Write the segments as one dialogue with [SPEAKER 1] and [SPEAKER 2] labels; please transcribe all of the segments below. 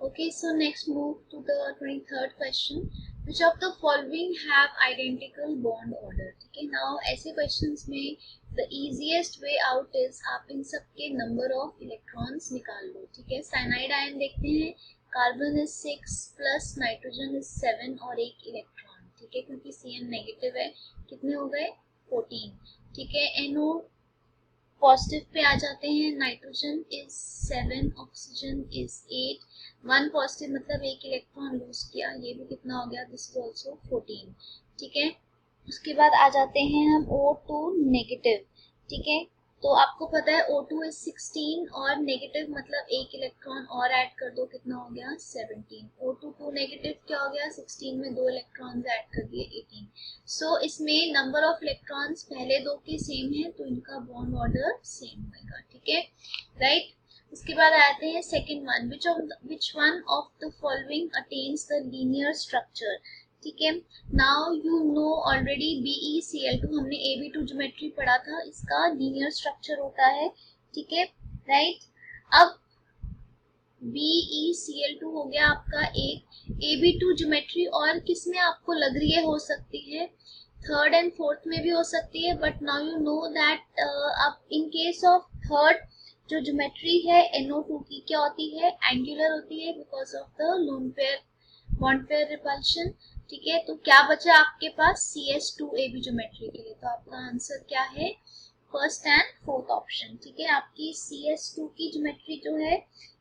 [SPEAKER 1] Okay, so next move to the 23rd question. Which of the following have identical bond order? ठीक है, now ऐसे questions में the easiest way out is आप इन सब के number of electrons निकाल लो. ठीक है, cyanide ion देखते हैं, carbon is 6 plus nitrogen is 7 और एक इलेक्ट्रॉन. ठीक है, क्योंकि Cn नेगेटिव है, कितने हो गए 14. ठीक है, NO पॉजिटिव पे आ जाते हैं, nitrogen is 7, oxygen is 8, 1 positive मतलब एक इलेक्ट्रॉन लूज किया, ये भी कितना हो गया, दिस इज आल्सो 14. ठीक है, उसके बाद आ जाते हैं हम O2 नेगेटिव. ठीक है, तो आपको पता है O2 इज 16 और नेगेटिव मतलब एक इलेक्ट्रॉन और ऐड कर दो, कितना हो गया 17. O2 2 नेगेटिव क्या हो गया, 16 में 2 इलेक्ट्रॉन्स ऐड कर दिए 18. सो इसमें नंबर ऑफ इलेक्ट्रॉन्स पहले दो के सेम है तो इनका बॉन्ड ऑर्डर सेम होगा. ठीक है, राइट. उसके बाद आते हैं second one, which one of the following attains the linear structure. ठीक है, now you know already BeCl2 हमने AB2 ज्योमेट्री पढ़ा था, इसका लीनियर स्ट्रक्चर होता है. ठीक है, राइट. अब BeCl2 हो गया आपका एक AB2 ज्योमेट्री, और किसमें आपको लग रही है हो सकती है, थर्ड एंड फोर्थ में भी हो सकती है, but now you know that अब इन केस ऑफ थर्ड जो ज्योमेट्री है NO2 की क्या होती है, एंगुलर होती है because of the lone pair bond pair repulsion. ठीक है, तो क्या बचा आपके पास CS2AB ज्योमेट्री के लिए, तो आपका आंसर क्या है, फर्स्ट एंड फोर्थ ऑप्शन. ठीक है, आपकी CS2 की ज्योमेट्री जो है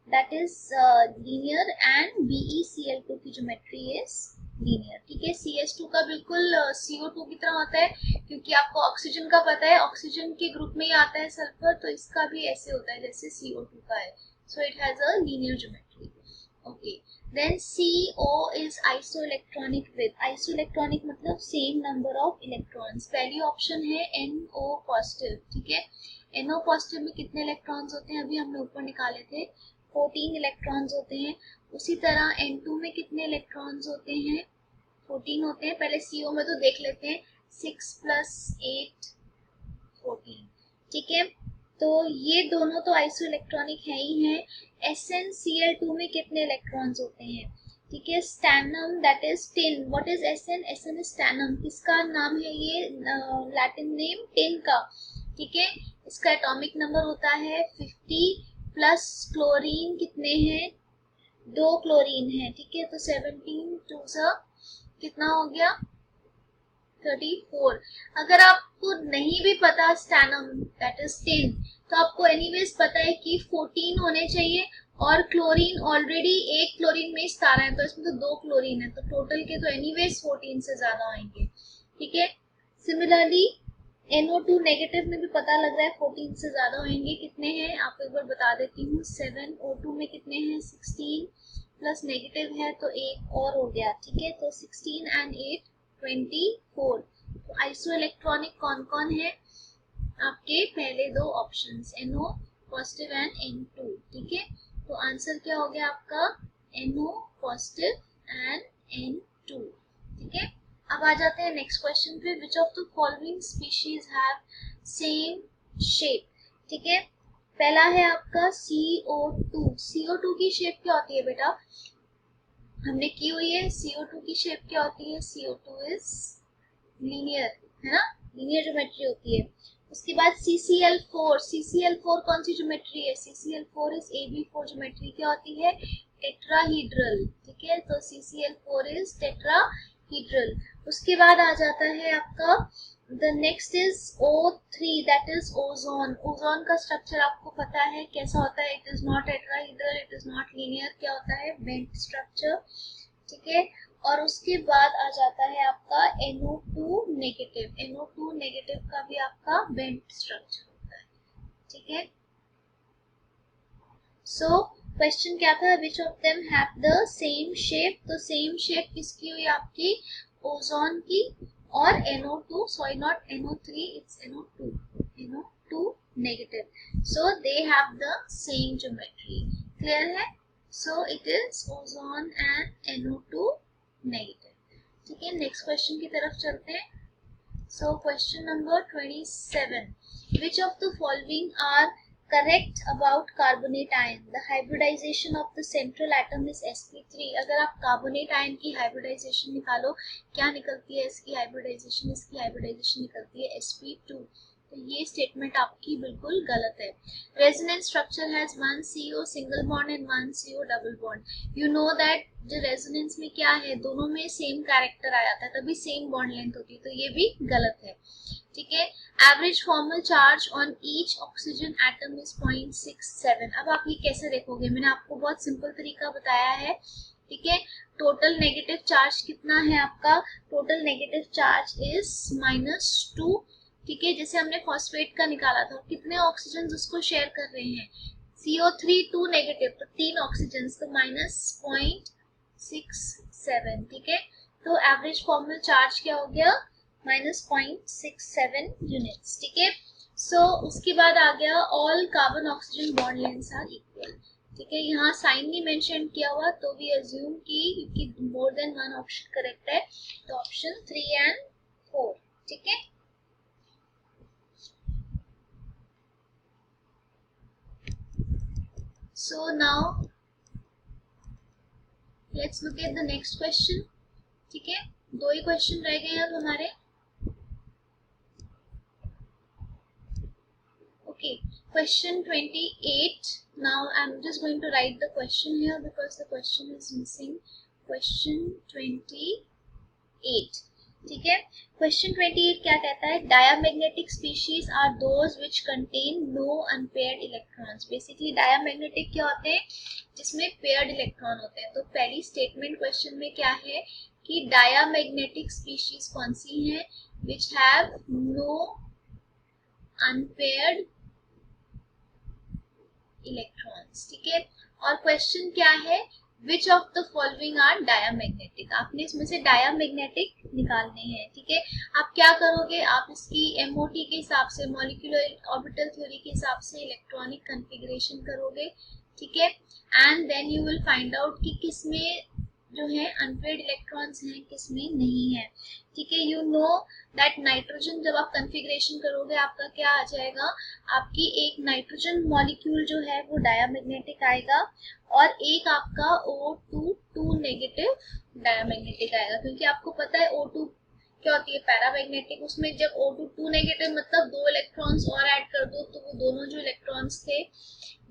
[SPEAKER 1] that is linear and BeCl2 की ज्योमेट्री इज लीनियर. ठीक है, CS2 का बिल्कुल CO2 की तरह होता है, क्योंकि आपको ऑक्सीजन का पता है, ऑक्सीजन के ग्रुप में ही आता है सल्फर, तो इसका भी ऐसे होता है जैसे CO2 का है. So it has a linear geometry. Okay, then CO is isoelectronic with, isoelectronic मतलब same number of electrons. पहली ऑप्शन है NO पॉजिटिव. ठीक है, NO पॉजिटिव में कितने इलेक्ट्रॉन्स होते हैं, अभी हमने ऊपर निकाले थे, 14 इलेक्ट्रॉन्स होते हैं. उसी तरह N2 में कितने इलेक्ट्रॉन्स होते हैं, 14 होते हैं. पहले CO में तो देख लेते हैं, 6 plus 8 14. ठीक है, तो ये दोनों तो आइसोइलेक्ट्रॉनिक है ही हैं. SnCl2 में कितने इलेक्ट्रॉन्स होते हैं, ठीक है, stannum that is tin. What is SN is stannum, किसका नाम है ये, लैटिन नेम टिन का. ठीक है, इसका एटॉमिक नंबर होता है 50 प्लस क्लोरीन कितने हैं, 2 क्लोरीन है. ठीक है, तो 17 टू सा कितना हो गया 34. अगर आपको नहीं भी पता स्टैनम दैट इज 10, तो आपको एनीवेज पता है कि 14 होने चाहिए, और क्लोरीन ऑलरेडी एक क्लोरीन में 17 है, तो इसमें तो 2 क्लोरीन है, तो टोटल के तो एनीवेज 14 से ज्यादा आएंगे. ठीक है, सिमिलरली NO2 नेगेटिव में भी पता लग रहा है 14 से ज्यादा होंगे. कितने हैं आपको एक बार बता देती हूँ, 7. O2 में कितने हैं 16 प्लस नेगेटिव है तो एक और हो गया. ठीक है, तो 16 एंड 8 24. तो आइसोइलेक्ट्रॉनिक कौन कौन है आपके पहले दो options, NO positive and N2. ठीक है, तो आंसर क्या हो गया आपका, NO पॉजिटिव एंड N2. ठीक है, अब आ जाते हैं नेक्स्ट क्वेश्चन पे, विच of the following species have same shape. ठीक है, पहला है आपका CO2. CO2 की शेप क्या होती है बेटा, हमने की हुई है, CO2 की शेप क्या होती है, CO2 इज लीनियर, है ना, लीनियर ज्योमेट्री होती है. उसके बाद CCl4 कौन सी ज्योमेट्री है, CCl4 इज AB4 ज्योमेट्री, क्या होती है, टेट्राहीड्रल. ठीक है, तो CCl4 इज टेट्राहीड्रल. उसके बाद आ जाता है आपका the next is O3 that is ozone. Ozone का स्ट्रक्चर आपको पता है कैसा होता है, it is not tetrahedral, it is not linear, क्या होता है, बेंट स्ट्रक्चर. ठीक है, और उसके बाद आ जाता है आपका NO2 नेगेटिव. NO2 नेगेटिव का भी आपका बेंट स्ट्रक्चर होता है. ठीक है, सो क्वेश्चन क्या था, which of them have the same shape. तो सेम शेप किसकी हुई आपकी, ओजोन की और NO2, sorry not NO3, it's NO2 negative. So they have the same geometry. Clear है, so it is ozone and NO2 negative. ठीक है, next question की तरफ चलते हैं. So question number 27, which of the following are correct about carbonate ion. The hybridization of the central atom is sp3. अगर आप carbonate ion की hybridization निकालो, क्या निकलती है इसकी hybridization? इसकी hybridization निकलती है sp2. तो ये स्टेटमेंट आपकी बिल्कुल गलत है. Resonance structure has one CO single bond and one CO double bond. You know that जो रेजोनेंस में क्या है, दोनों में सेम कैरेक्टर आ जाता है, तभी सेम बॉन्ड लेंथ होती है, तो ये भी गलत है. ठीक है. Average formal charge on each oxygen atom is 0.67. अब आप ये कैसे देखोगे, मैंने आपको बहुत सिंपल तरीका बताया है. ठीक है. टोटल नेगेटिव चार्ज कितना है आपका? Total negative charge is -2. ठीक है. जैसे हमने फॉस्फेट का निकाला था, कितने ऑक्सीजन उसको शेयर कर रहे हैं? CO3 2 नेगेटिव, तो 3 ऑक्सीजन, तो -0.67. ठीक है. तो एवरेज फॉर्मल चार्ज क्या हो गया? -0.67 यूनिट्स. ठीक है. सो उसके बाद आ गया all carbon oxygen bond lengths are equal. ठीक है. यहाँ साइन नहीं मेंशन किया हुआ, तो वी अज्यूम कि more than one option correct है, तो ऑप्शन 3 एंड 4. ठीक है. So now let's look at the next question. ठीक है. 2 ही क्वेश्चन रह गए अब हमारे. Okay, question 28. Now I'm just going to write the question here because the question is missing. Question 28. ठीक है. क्वेश्चन 28 क्या कहता है? Diamagnetic species are those which contain no unpaired electrons. Basically diamagnetic क्या होते हैं? जिसमें पेयर्ड इलेक्ट्रॉन होते हैं. तो पहली स्टेटमेंट क्वेश्चन में क्या है कि डायामैग्नेटिक स्पीशीज कौन सी हैं? Which have no unpaired electrons. ठीक है. और क्वेश्चन क्या है? Which of the following are diamagnetic. आपने इसमें से डायामैग्नेटिक निकालने हैं. ठीक है. आप क्या करोगे? आप इसकी MOT के हिसाब से, मॉलिक्यूलर ऑर्बिटल थ्योरी के हिसाब से इलेक्ट्रॉनिक कॉन्फ़िगरेशन करोगे. ठीक है. And then you will find out कि किसमें जो है अनपेयर्ड इलेक्ट्रॉन्स हैं, किसमें नहीं है. ठीक है. यू नो दैट नाइट्रोजन जब आप कॉन्फ़िगरेशन करोगे, आपका क्या आ जाएगा? आपकी एक नाइट्रोजन मॉलिक्यूल जो है वो डायामैग्नेटिक आएगा, और एक आपका O2 2 नेगेटिव डायामैग्नेटिक आएगा. क्योंकि आपको पता है O2 क्या होती है? पैरामैग्नेटिक. उसमें जब O2 2 नेगेटिव मतलब 2 इलेक्ट्रॉन्स और ऐड कर दो, तो वो दोनों जो इलेक्ट्रॉन्स थे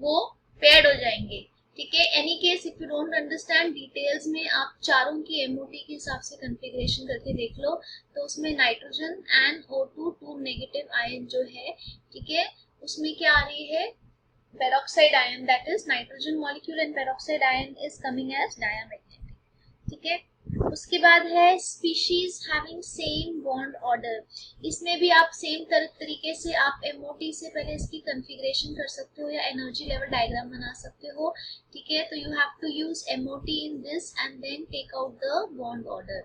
[SPEAKER 1] वो पेयर्ड हो जाएंगे. ठीक है. Any case if you don't understand details में, आप चारों की MOT के हिसाब से कॉन्फ़िगरेशन करके देख लो. तो उसमें nitrogen and O2 2 negative ion जो है, ठीक है, उसमें क्या आ रही है? Peroxide ion, that is nitrogen molecule, and peroxide ion is coming as diamagnetic. ठीक है. उसके बाद है species having same bond order. इसमें भी आप सेम तरीके से आप MOT से पहले इसकी कॉन्फ़िगरेशन कर सकते हो या एनर्जी लेवल डायग्राम बना सकते हो. ठीक है. तो you have to use MOT in this and then take out the bond order.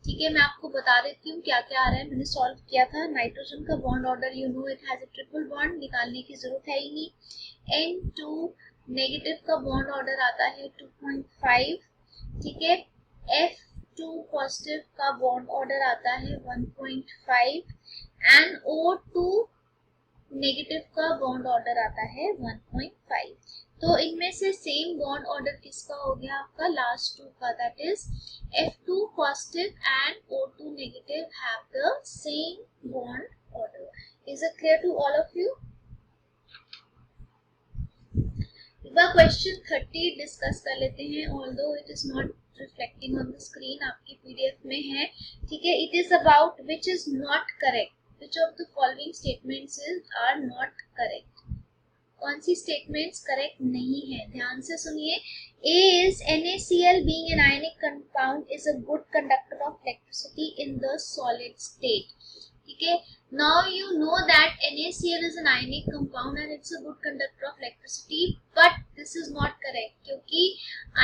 [SPEAKER 1] ठीक है. मैं आपको बता देती हूँ क्या क्या आ रहा है. मैंने सॉल्व किया था. नाइट्रोजन का bond order you know it has a triple bond, निकालने की जरूरत है ही नहीं. N2 नेगेटिव का बॉन्ड ऑर्डर आता है 2.5. ठीक है. F2 पॉजिटिव का बॉन्ड ऑर्डर आता है 1.5 एंड O2 नेगेटिव का बॉन्ड ऑर्डर आता है 1.5. तो इनमें से सेम बॉन्ड ऑर्डर किसका हो गया? आपका लास्ट 2 का, that is F2 positive and O2 negative have the same bond order. Is it clear to all of you? Question 30 discuss कर लेते हैं. Although it is not reflecting on the screen, आपकी PDF में है. ठीक है. It is about which is not correct. Which of the following statements are not correct. कौन सी स्टेटमेंट्स करेक्ट नहीं है? ध्यान से सुनिए. A is NaCl being an ionic compound is a good conductor of electricity in the solid state. ठीक है. Now you know that NaCl is an ionic compound and it's a good conductor of electricity, but this is not correct. क्योंकि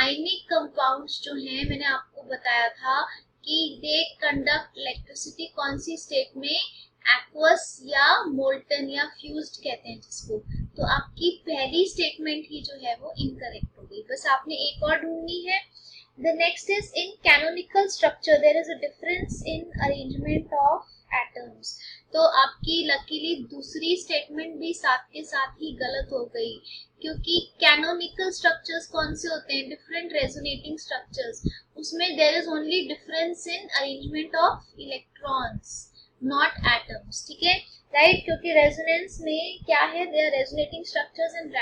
[SPEAKER 1] ionic compounds जो हैं, मैंने आपको बताया था कि they conduct electricity कौन सी स्टेट में? एक्वस या मोल्टन या फ्यूज्ड कहते हैं जिसको. तो आपकी पहली स्टेटमेंट ही जो है वो इनकरेक्ट हो गई. बस आपने एक और ढूंढनी है. The next is in canonical structure there is a difference in arrangement of atoms. तो आपकी लकीली दूसरी स्टेटमेंट भी साथ के साथ ही गलत हो गई, क्योंकि कैनोनिकल स्ट्रक्चर्स कौन से होते हैं, डिफरेंट रेजोनेटिंग स्ट्रक्चर्स, उसमें there is only difference in arrangement of electrons, not atoms, ठीक है, राइट। क्योंकि रेजोनेंस में क्या है, their resonating structures and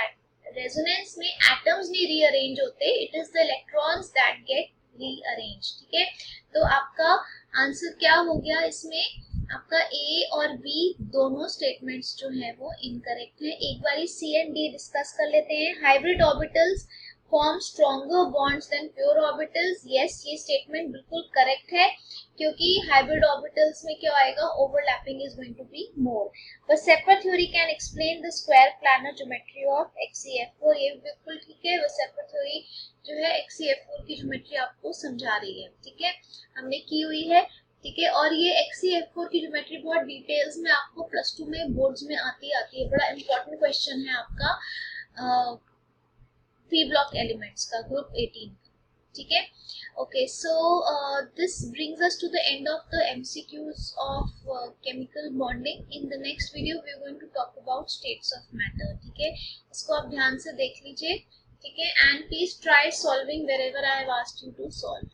[SPEAKER 1] resonance में एटम्स नहीं रीअरेंज होते, it is the electrons that get rearrange, ठीक है। तो आपका आंसर क्या हो गया इसमें, आपका ए और बी दोनों स्टेटमेंट्स जो है वो इनकरेक्ट है। एक बारी सी एंड डी डिस्कस कर लेते हैं। Hybrid orbitals form stronger bonds than pure orbitals, yes ये स्टेटमेंट बिल्कुल करेक्ट है, क्योंकि हाइब्रिड ऑर्बिटल्स में क्या आएगा, overlapping is going to be more. But VSEPR theory can explain the square planar geometry of XeF4, ये बिल्कुल ठीक है। सेपर थ्योरी जो है XeF4 की ज्योमेट्री आपको समझा रही है, ठीक है, हमने की हुई है, ठीक है। और ये XeF4 की ज्योमेट्री बहुत डिटेल्स में आपको +2 में बोर्ड्स में आती है, बड़ा इंपॉर्टेंट क्वेश्चन है आपका पी ब्लॉक एलिमेंट्स का, ग्रुप 18, ठीक है। Okay, so this brings us to the end of the MCQs of chemical bonding. In the next video we are going to talk about states of matter, ठीक है, इसको आप ध्यान से देख लीजिए, ठीक है, and please try solving wherever I have asked you to solve.